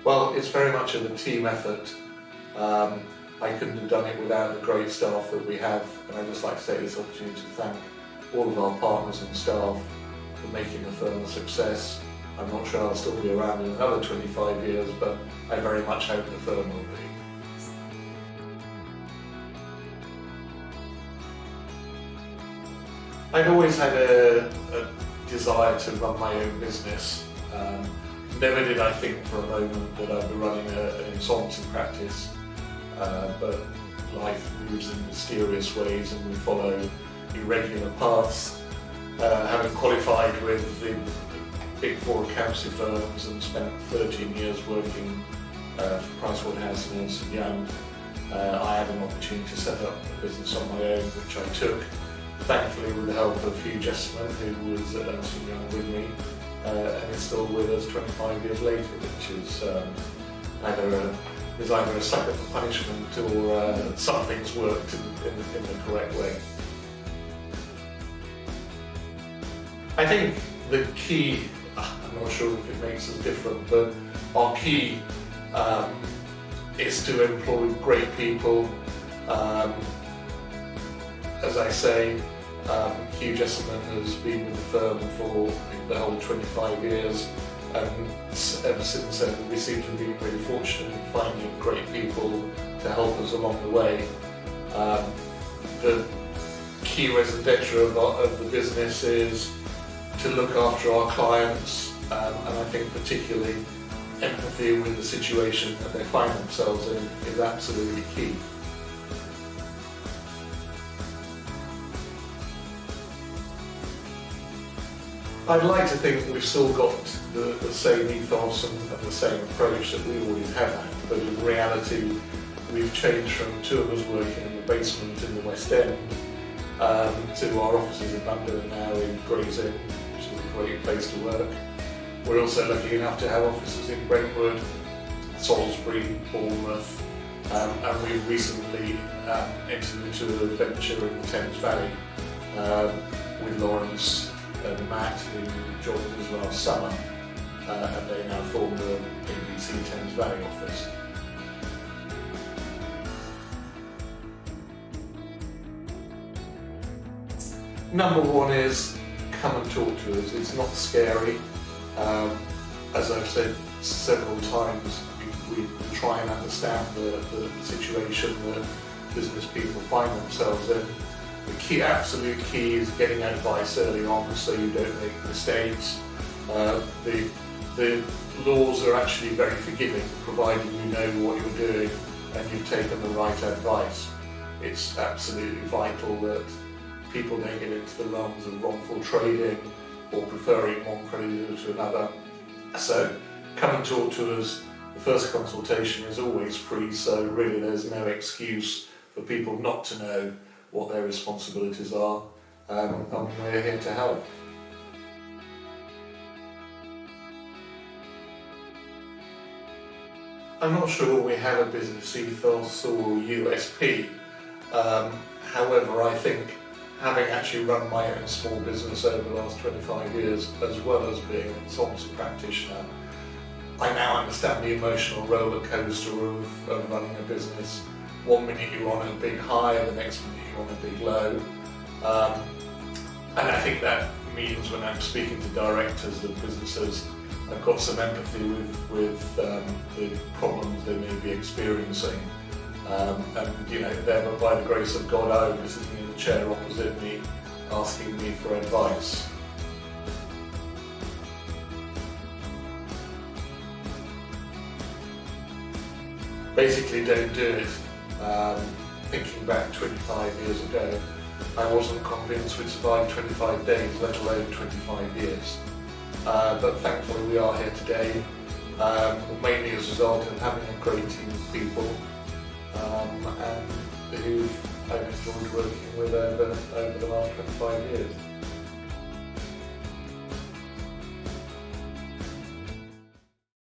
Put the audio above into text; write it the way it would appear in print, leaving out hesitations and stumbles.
Well, it's very much of a team effort. I couldn't have done it without the great staff that we have, and I'd just like to take this opportunity to thank all of our partners and staff for making the firm a success. I'm not sure I'll still be around in another 25 years, but I very much hope the firm will be. I'd always had a desire to run my own business. Never did I think for a moment that I'd be running an insolvency practice, but life moves in mysterious ways and we follow irregular paths. Having qualified with the big four accountancy firms and spent 13 years working for PricewaterhouseCoopers Young, I had an opportunity to set up a business on my own, which I took, thankfully with the help of Hugh Jesseman, who was at Antony Young with me, and is still with us 25 years later, which is either a sucker for punishment or something's worked in the correct way. I think the key, I'm not sure if it makes us different, but our key is to employ great people. As I say, Hugh Jesseman has been with the firm for the whole 25 years, and ever since then we seem to be really fortunate in finding great people to help us along the way. The key residential of the business is to look after our clients, and I think particularly empathy with the situation that they find themselves in is absolutely key. I'd like to think we've still got the same ethos and the same approach that we always have had, but in reality we've changed from two of us working in the basement in the West End to our offices in London and now in Gray's Inn, which is a great place to work. We're also lucky enough to have offices in Brentwood, Salisbury, Bournemouth, and we've recently entered into a venture in the Thames Valley with Lawrence and Matt, who joined us last summer, and they now form the ABC Thames Valley office. Number one is come and talk to us. It's not scary. As I've said several times, we try and understand the situation that business people find themselves in. The absolute key is getting advice early on so you don't make mistakes. The laws are actually very forgiving, providing you know what you're doing and you've taken the right advice. It's absolutely vital that people don't get into the realms of wrongful trading or preferring one creditor to another. So come and talk to us. The first consultation is always free, so really there's no excuse for people not to know what their responsibilities are, and we're here to help. I'm not sure we have a business ethos or USP, however I think having actually run my own small business over the last 25 years, as well as being an insolvency practitioner, I now understand the emotional roller coaster of running a business. One minute you're on a big high, the next minute you're on a big low. And I think that means when I'm speaking to directors of businesses, I've got some empathy with the problems they may be experiencing. And you know, there, by the grace of God, I will be sitting in the chair opposite me, asking me for advice. Basically, don't do it. Thinking back 25 years ago, I wasn't convinced we'd survive 25 days, let alone 25 years. But thankfully we are here today, mainly as a result of having a great team of people and who I've enjoyed working with over the last 25 years.